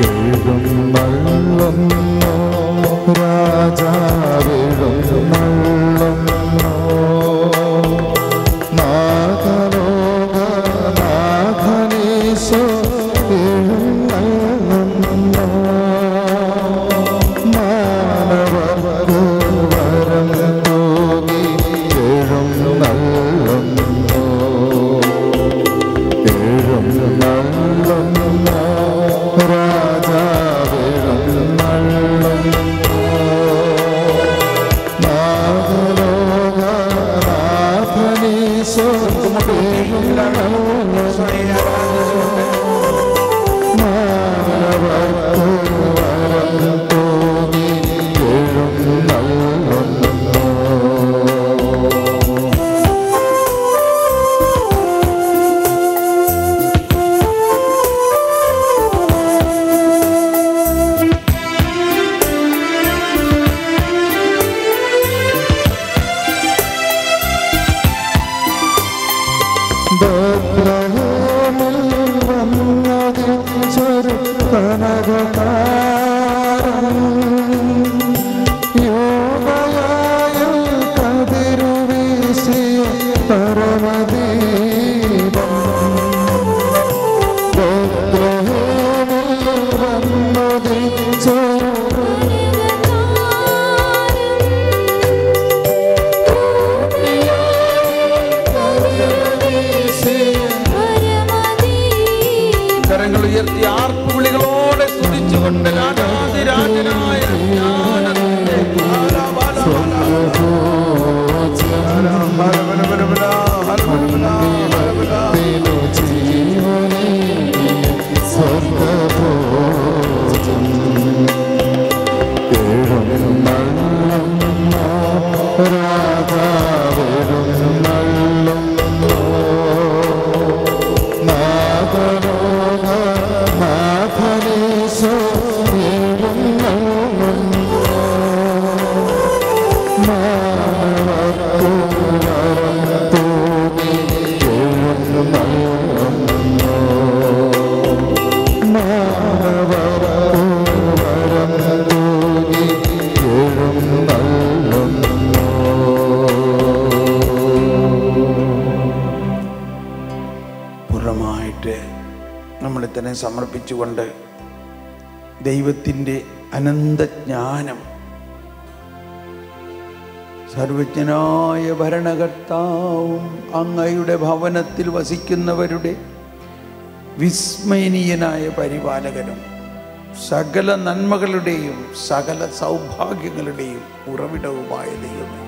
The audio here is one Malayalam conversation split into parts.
എഴുന്നള്ളുന്നു രാജാവെഴുന്നള്ളുന്നു നാഥലോകനാഥനീശോ എഴുന്നള്ളുന്നു മാനവർക്ക് വരം തൂകി എഴുന്നള്ളുന്നു എഴുന്നള്ളുന്നു രാജാവെഴുന്നള്ളുന്നു നാഥലോകനാഥനീശോ എഴുന്നള്ളുന്നു മാനവർക്ക് വരം തൂകി എഴുന്നള്ളുന്നു ബത്ലഹേമിൽ വന്നതിച്ചൊരു കനകതാരം യോബയായിൽ കതിരുവീശിയ പരമദീപം ബത്ലഹേമിൽ വന്നതിച്ചൊരു കരങ്ങൾ ഉയർത്തി ആർപ്പുവിളികളോടെ സ്തുതിച്ചുകൊണ്ട് രാജാതിരാജനായ പൂർണ്ണമായിട്ട് നമ്മളെ തന്നെ സമർപ്പിച്ചുകൊണ്ട് ദൈവത്തിൻ്റെ അനന്തജ്ഞാനം, സർവജ്ഞനായ ഭരണകർത്താവും അങ്ങയുടെ ഭവനത്തിൽ വസിക്കുന്നവരുടെ വിസ്മയനീയനായ പരിപാലകനും സകല നന്മകളുടെയും സകല സൗഭാഗ്യങ്ങളുടെയും ഉറവിടവുമായ ദൈവമേ,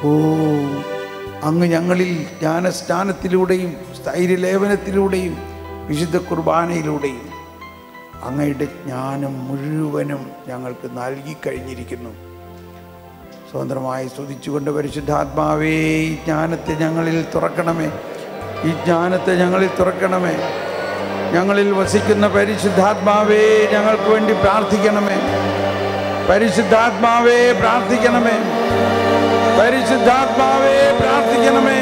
ഓ അങ്ങ് ഞങ്ങളിൽ ജ്ഞാനസ്നാനത്തിലൂടെയും സ്ഥൈര്യലേപനത്തിലൂടെയും വിശുദ്ധ കുർബാനയിലൂടെയും അങ്ങയുടെ ജ്ഞാനം മുഴുവനും ഞങ്ങൾക്ക് നൽകിക്കഴിഞ്ഞിരിക്കുന്നു. സ്വതന്ത്രമായി സ്തുതിച്ചുകൊണ്ട് പരിശുദ്ധാത്മാവേ, ഈ ജ്ഞാനത്തെ ഞങ്ങളിൽ തുറക്കണമേ, ഈ ജ്ഞാനത്തെ ഞങ്ങളിൽ തുറക്കണമേ. ഞങ്ങളിൽ വസിക്കുന്ന പരിശുദ്ധാത്മാവേ, ഞങ്ങൾക്ക് വേണ്ടി പ്രാർത്ഥിക്കണമേ. പരിശുദ്ധാത്മാവേ പ്രാർത്ഥിക്കണമേ, പരിശുദ്ധാത്മാവേ പ്രാർത്ഥിക്കണമേ.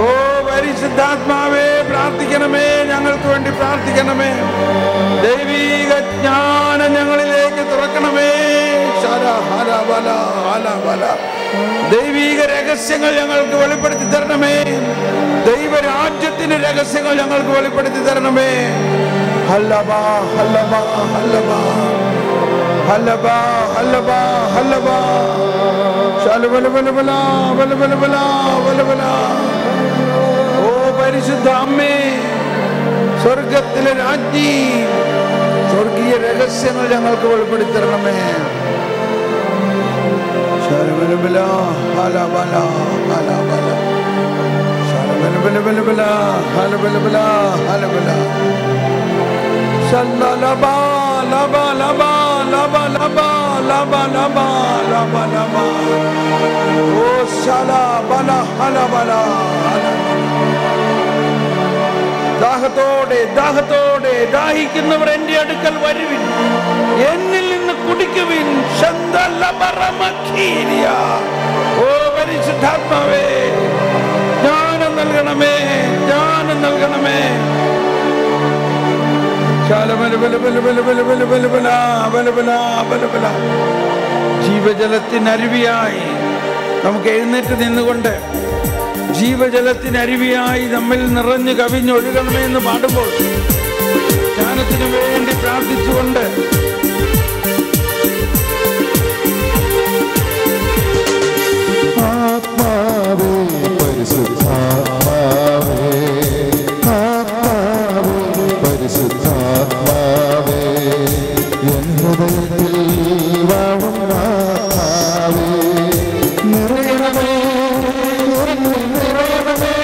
ഓ പരിശുദ്ധാത്മാവേ പ്രാർത്ഥിക്കണമേ, ഞങ്ങൾക്ക് വേണ്ടി പ്രാർത്ഥിക്കണമേ. ദൈവീക ജ്ഞാനം ഞങ്ങളിലേക്ക് തുറക്കണമേ. ദൈവീക രഹസ്യങ്ങൾ ഞങ്ങൾക്ക് വെളിപ്പെടുത്തി തരണമേ. ദൈവരാജ്യത്തിന്റെ രഹസ്യങ്ങൾ ഞങ്ങൾക്ക് വെളിപ്പെടുത്തി തരണമേ. ഹല്ലബാ ഹല്ലബാ ഹല്ലബാ ഹല്ലബാ ഹല്ലബാ ഹല്ലബാ ശലബലബലബല ബലബലബല ബലബല. ഓ പരിശുദ്ധ അമ്മേ, സ്വർഗത്തിലെ രാജ്ഞി, സ്വർഗീയ രഹസ്യങ്ങൾ ഞങ്ങൾക്ക് വെളിപ്പെടുത്തി തരണമേ. ശലബലബല ഹലബല ഹലബല ശലബലബലബല ഹലബലബല ഹലബല ശല്ലലബ ലബ ലബ ലബ ലബ ലബ ലബ ലബ ലബ. ഓ ശലബല ഹലബല. ദാഹത്തോടെ ദാഹത്തോടെ ദാഹിക്കുന്നവർ എന്റെ അടുക്കൽ വരുവിൻ, എന്നിൽ നിന്ന് കുടിക്കുവിൻ. ഓ പരിശുദ്ധാത്മാവേ, ജ്ഞാനം നൽകണമേ, ജ്ഞാനം നൽകണമേ. ജീവജലത്തിനരുവിയായി നമുക്ക് എഴുന്നേറ്റ് നിന്നുകൊണ്ട് ജീവജലത്തിനരുവിയായി നമ്മിൽ നിറഞ്ഞു കവിഞ്ഞൊഴുകണമേ എന്ന് പാടുമ്പോൾ ജ്ഞാനത്തിനു വേണ്ടി പ്രാർത്ഥിച്ചുകൊണ്ട് ആത്മാവേ പരിശുദ്ധാത്മാവേ ആത്മാവേ പരിശുദ്ധാത്മാവേ എൻ ഹൃദയത്തിൽ വാഴും ആത്മാവേ നിറയണമേ നിറയണമേ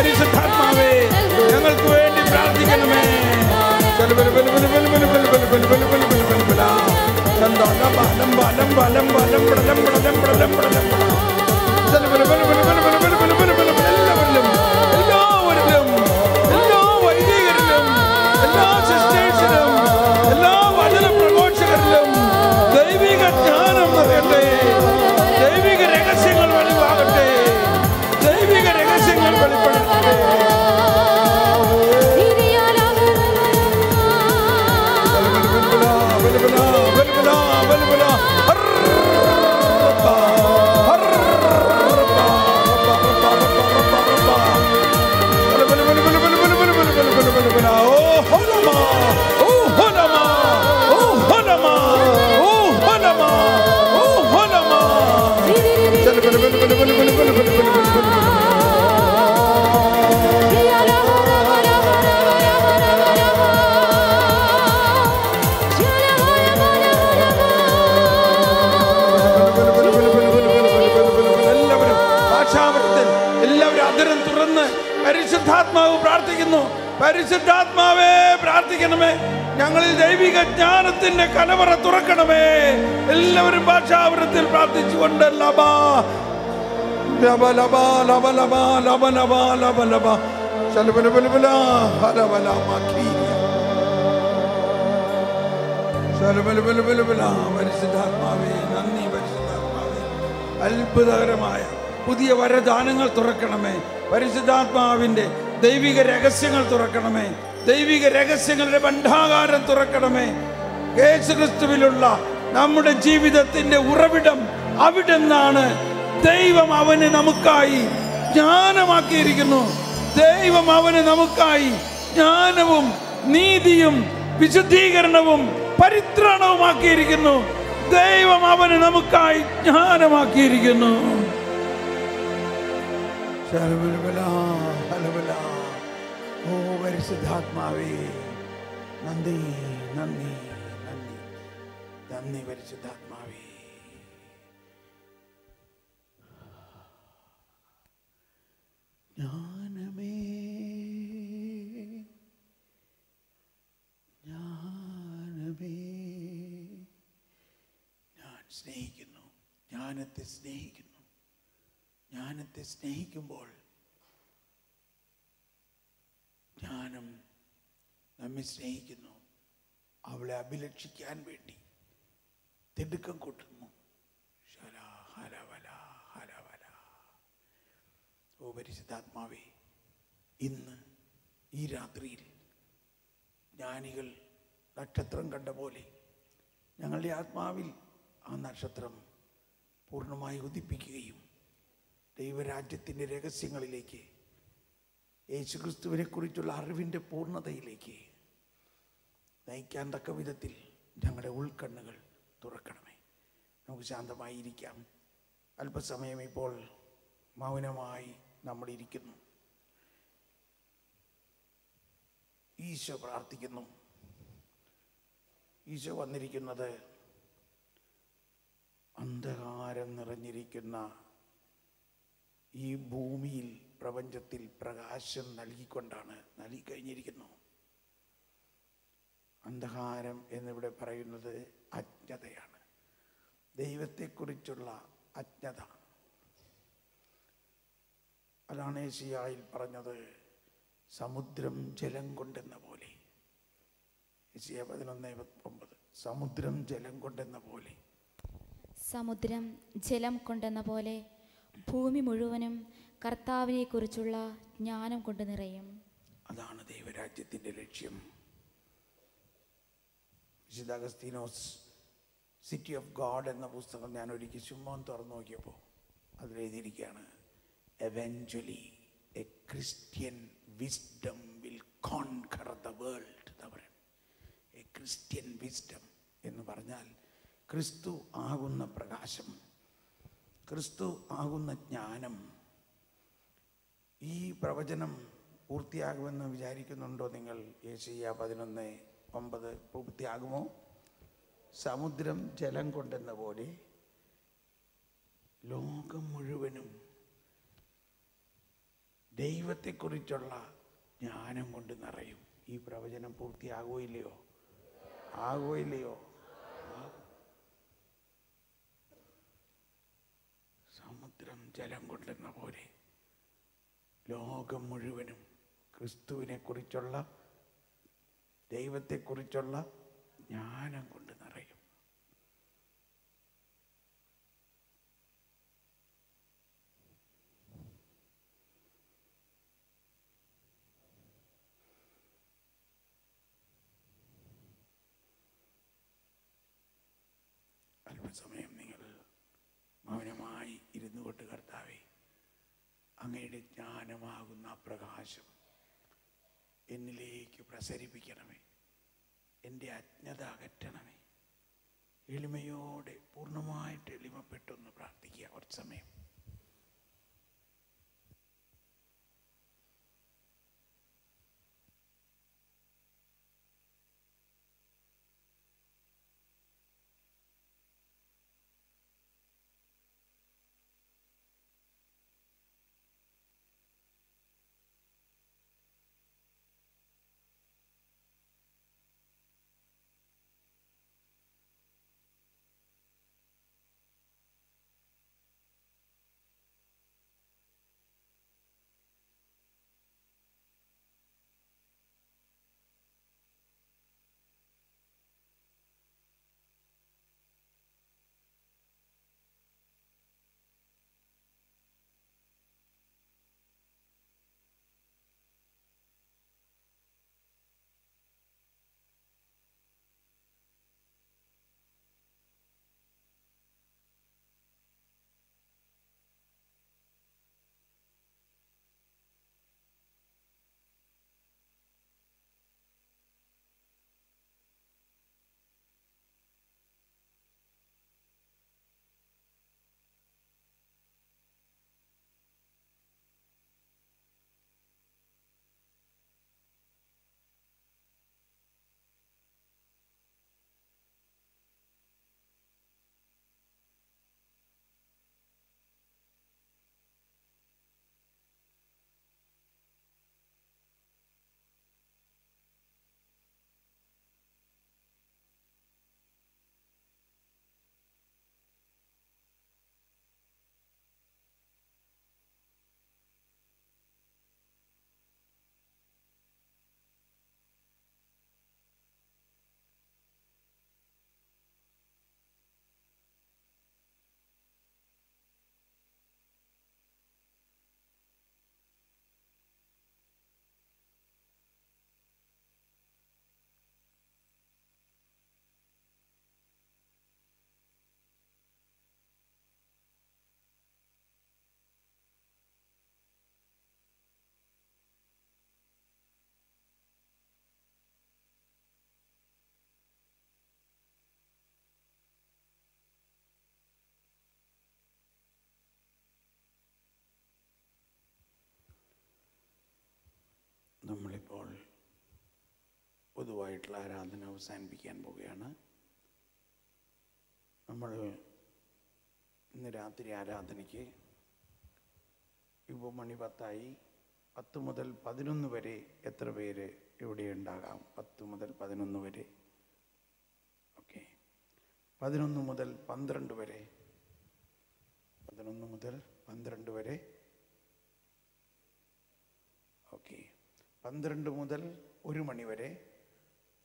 പരിശുദ്ധാത്മാവേ ഞങ്ങൾക്ക് വേണ്ടി പ്രാർത്ഥിക്കണമേ. എല്ലാവരിലും എല്ലാ വൈദികരിലും എല്ലാ സിസ്റ്റേഴ്സിലും എല്ലാ വചന പ്രഘോഷകരിലും ദൈവിക ജ്ഞാനം നിറയട്ടെ. ദൈവിക രഹസ്യങ്ങൾ വെളിവാകട്ടെ. ദൈവിക രഹസ്യങ്ങൾ വെളിപ്പെടട്ടെ. പരിശുദ്ധാത്മാവ് പ്രാർത്ഥിക്കുന്നു. പരിശുദ്ധാത്മാവേ പ്രാർത്ഥിക്കണമേ. ഞങ്ങളിൽ ദൈവിക ജ്ഞാനത്തിന്റെ കലവറ തുറക്കണമേ. എല്ലാവരും ഭാഷാവൃത്തിൽ പ്രാർത്ഥിച്ചുകൊണ്ട് ലബാ ലബ ലബ ലബ ലബ ലബ ലബ ലബ ലബ ശലബലബലബല ഹലബല മഖീരിയ ശലബലബലബല. പരിശുദ്ധാത്മാവേ നന്ദി. പരിശുദ്ധാത്മാവേ അത്ഭുതകരമായ പുതിയ വരദാനങ്ങൾ തുറക്കണമേ. പരിശുദ്ധാത്മാവിൻ്റെ ദൈവിക രഹസ്യങ്ങൾ തുറക്കണമേ. ദൈവിക രഹസ്യങ്ങളുടെ ഭണ്ഡാകാരം തുറക്കണമേ. യേശുക്രിസ്തുവിലുള്ള നമ്മുടെ ജീവിതത്തിൻ്റെ ഉറവിടം അവിടെ നിന്നാണ്. ദൈവം അവനെ നമുക്കായി ജ്ഞാനമാക്കിയിരിക്കുന്നു. ദൈവം അവനെ നമുക്കായി ജ്ഞാനവും നീതിയും വിശുദ്ധീകരണവും പരിത്രാണവുമാക്കിയിരിക്കുന്നു. ദൈവം അവനെ നമുക്കായി ജ്ഞാനമാക്കിയിരിക്കുന്നു. ഓ പരിശുദ്ധാത്മാവേ നന്ദി നന്ദി നന്ദി നന്ദി. പരിശുദ്ധാത്മാവേ ജ്ഞാനമേ ജ്ഞാനമേ. ഞാൻ സ്നേഹിക്കുന്നു. ജ്ഞാനത്തെ സ്നേഹിക്കുന്നു. ജ്ഞാനത്തെ സ്നേഹിക്കുമ്പോൾ ജ്ഞാനം നമ്മെ സ്നേഹിക്കുന്നു. അവളെ അഭിലഷിക്കാൻ വേണ്ടി തിടുക്കം കൂട്ടുന്നു. ഓ പരിശുദ്ധാത്മാവേ ഇന്ന് ഈ രാത്രിയിൽ ജ്ഞാനികൾ നക്ഷത്രം കണ്ട പോലെ ഞങ്ങളുടെ ആത്മാവിൽ ആ നക്ഷത്രം പൂർണ്ണമായി ഉദിപ്പിക്കുകയും ദൈവരാജ്യത്തിൻ്റെ രഹസ്യങ്ങളിലേക്ക് യേശുക്രിസ്തുവിനെ കുറിച്ചുള്ള അറിവിൻ്റെ പൂർണ്ണതയിലേക്ക് നയിക്കാൻ തക്ക വിധത്തിൽ ഞങ്ങളുടെ ഉൾക്കണ്ണുകൾ തുറക്കണമേ. നമുക്ക് ശാന്തമായിരിക്കാം. അല്പസമയം ഇപ്പോൾ മൗനമായി നമ്മളിരിക്കുന്നു. ഈശോ പ്രാർത്ഥിക്കുന്നു. ഈശോ വന്നിരിക്കുന്നത് അന്ധകാരം നിറഞ്ഞിരിക്കുന്ന ഈ ഭൂമിയിൽ പ്രപഞ്ചത്തിൽ പ്രകാശം നൽകിക്കൊണ്ടാണ് നൽകിക്കഴിഞ്ഞിരിക്കുന്നു. അന്ധകാരം എന്നിവിടെ പറയുന്നത് അജ്ഞതയാണ്, ദൈവത്തെക്കുറിച്ചുള്ള അജ്ഞത. അതാണ് യെശയ്യായിൽ പറഞ്ഞത്, സമുദ്രം ജലം കൊണ്ടെന്ന പോലെ. യെശയ്യാ 11:9, സമുദ്രം ജലം കൊണ്ടെന്ന പോലെ. സമുദ്രം ജലം കൊണ്ടെന്ന പോലെ ഭൂമി മുഴുവനും കർത്താവിനെ കുറിച്ചുള്ള ജ്ഞാനം കൊണ്ട് നിറയും. അതാണ് ദൈവരാജ്യത്തിൻ്റെ ലക്ഷ്യം. വിശുദ്ധ അഗസ്തീനോസ് സിറ്റി ഓഫ് ഗോഡ് എന്ന പുസ്തകം ഞാൻ ഒരിക്കൽ ചുമ്മാ തുറന്നു നോക്കിയപ്പോൾ അതിലെഴുതിയിരിക്കുകയാണ്, eventually a Christian wisdom will conquer the world എന്ന് പറയും. എ ക്രിസ്ത്യൻ വിസ്ഡം എന്ന് പറഞ്ഞാൽ ക്രിസ്തു ആകുന്ന പ്രകാശം, ക്രിസ്തു ആകുന്ന ജ്ഞാനം. ഈ പ്രവചനം പൂർത്തിയാകുമെന്ന് വിചാരിക്കുന്നുണ്ടോ നിങ്ങൾ? യെശയ്യാ 11:9 പൂർത്തിയാകുമോ? സമുദ്രം ജലം കൊണ്ടെന്ന പോലെ ലോകം മുഴുവനും ദൈവത്തെക്കുറിച്ചുള്ള ജ്ഞാനം കൊണ്ട് നിറയും. ഈ പ്രവചനം പൂർത്തിയാകുമോ ഇല്ലയോ? ആകുമോ ഇല്ലയോ? സമുദ്രം ജലം കൊണ്ടെന്ന പോലെ ലോകം മുഴുവനും ക്രിസ്തുവിനെ കുറിച്ചുള്ള, ദൈവത്തെക്കുറിച്ചുള്ള ജ്ഞാനം കൊണ്ട് നിറയും. അല്പസമയം നിങ്ങൾ മൗനമായി ഇരുന്നു കൊണ്ട്, കർത്താവേ, അങ്ങയുടെ ജ്ഞാനമാകുന്ന പ്രകാശം എന്നിലേക്ക് പ്രസരിപ്പിക്കണമേ, എൻ്റെ അജ്ഞത അകറ്റണമേ. എളിമയോടെ പൂർണ്ണമായിട്ട് എളിമപ്പെട്ടൊന്ന് പ്രാർത്ഥിക്കുക കുറച്ച് സമയം. നമ്മളിപ്പോൾ പൊതുവായിട്ടുള്ള ആരാധന അവസാനിപ്പിക്കാൻ പോവുകയാണ്. നമ്മൾ ഇന്ന് രാത്രി ആരാധനയ്ക്ക് ഇപ്പോൾ മണി 10 10 മുതൽ 11 വരെ എത്ര പേര് ഇവിടെ ഉണ്ടാകാം? 10 മുതൽ 11 വരെ. ഓക്കെ. 11 മുതൽ 12 വരെ. 11 മുതൽ 12 വരെ. ഓക്കെ. 12 മുതൽ 1 മണി വരെ.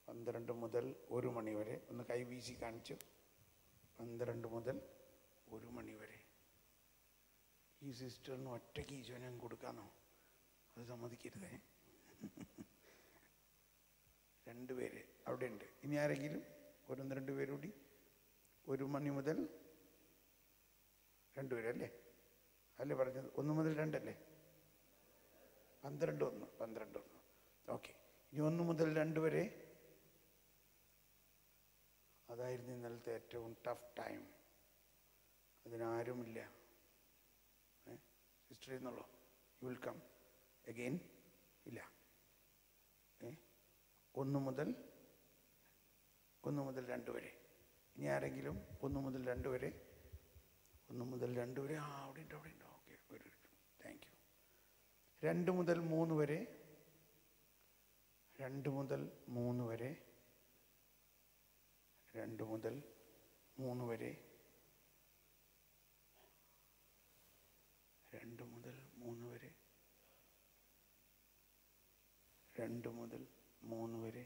12 മുതൽ 1 മണി വരെ. ഒന്ന് കൈവീശി കാണിച്ചു. 12 മുതൽ 1 മണി വരെ. ഈ സിസ്റ്ററിന് ഒറ്റയ്ക്ക് ഈശോനെ കൊടുക്കാനോ? അത് സമ്മതിക്കരുതേ. 2 പേര് അവിടെ ഉണ്ട്. ഇനി ആരെങ്കിലും? 1-2 പേര് കൂടി. 1 മണി മുതൽ 2 പേരല്ലേ? അല്ലേ പറഞ്ഞത്? 1 മുതൽ 2 അല്ലേ? 12-1. ഓക്കെ. ഇനി 1 മുതൽ 2 വരെ. അതായിരുന്നു ഇന്നലത്തെ ഏറ്റവും ടഫ് ടൈം. അതിനാരുമില്ല. സിസ്റ്റർ എന്നുള്ളോ? You will come again? ഇല്ല. 1 മുതൽ 2 വരെ. ഇനി ആരെങ്കിലും? 1 മുതൽ 2 വരെ. 1 മുതൽ 2 വരെ. അവിടെ ഉണ്ട്. Okay, very good, thank you. 2 മുതൽ 3 വരെ. 2 മുതൽ 3 വരെ. 2 മുതൽ 3 വരെ. 2 മുതൽ 3 വരെ. 2 മുതൽ 3 വരെ.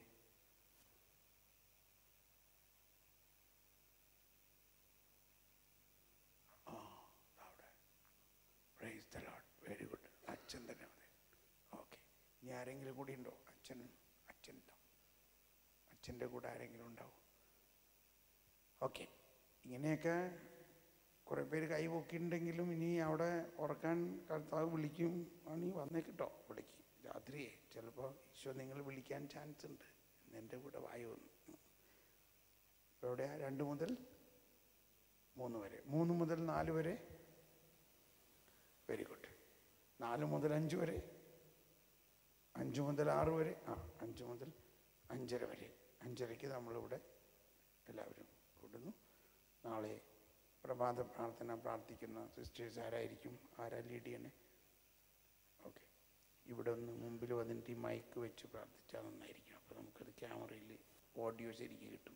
അവിടെ. Praise the Lord. Very good. അച്ഛൻ തന്നെ അതെ. ഓക്കെ. ഇനി ആരെങ്കിലും കൂടി ഉണ്ടോ? അച്ഛൻ ഉണ്ടാവും. അച്ഛൻ്റെ കൂടെ ആരെങ്കിലും ഉണ്ടാവും? ഓക്കെ. ഇങ്ങനെയൊക്കെ കുറേ പേര് കൈ പൊക്കിയിട്ടുണ്ടെങ്കിലും ഇനി അവിടെ ഉറക്കാൻ കർത്താവ് വിളിക്കും. ആണീ വന്നേക്കിട്ടോ, വിളിക്കും. രാത്രിയെ ചിലപ്പോൾ ഈശോ നിങ്ങൾ വിളിക്കാൻ ചാൻസ് ഉണ്ട്. എൻ്റെ കൂടെ വായു വന്നു. ഇപ്പോൾ എവിടെയാ? 2 മുതൽ 3 വരെ. 3 മുതൽ 4 വരെ. Very good. 4 മുതൽ 5 വരെ. 5 മുതൽ 6 വരെ. 5 മുതൽ 5:30 വരെ. 5:30 നമ്മളിവിടെ എല്ലാവരും കൂടുന്നു. നാളെ പ്രഭാത പ്രാർത്ഥന പ്രാർത്ഥിക്കുന്ന സിസ്റ്റേഴ്സ് ആരായിരിക്കും? ആരാ ലീഡ് ചെയ്യണേ? ഓക്കെ. ഇവിടെ ഒന്ന് മുമ്പിൽ വന്നിട്ട് ഈ മൈക്ക് വെച്ച് പ്രാർത്ഥിച്ചാൽ നന്നായിരിക്കും. അപ്പോൾ നമുക്കത് ക്യാമറയിൽ ഓഡിയോ ശരിക്കും കിട്ടും.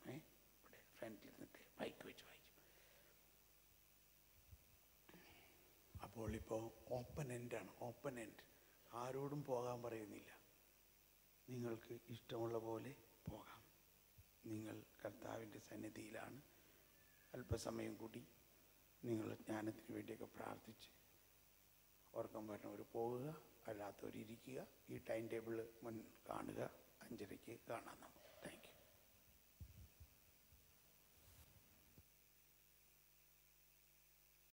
ഇവിടെ ഫ്രണ്ടിൽ നിന്നിട്ട് മൈക്ക് വെച്ച് വായിക്കും. അപ്പോൾ ഇപ്പോൾ ഓപ്പൺ എൻഡാണ്. Open end. ആരോടും പോകാൻ പറയുന്നില്ല. നിങ്ങൾക്ക് ഇഷ്ടമുള്ള പോലെ പോകാം. നിങ്ങൾ കർത്താവിൻ്റെ സന്നിധിയിലാണ്. അല്പസമയം കൂടി നിങ്ങൾ ജ്ഞാനത്തിന് വേണ്ടിയൊക്കെ പ്രാർത്ഥിച്ച് ഉറക്കം വരുന്നവർ പോകുക, അല്ലാത്തവർ ഇരിക്കുക. ഈ ടൈം ടേബിൾ കാണുക. 5:30 കാണാം നമുക്ക്.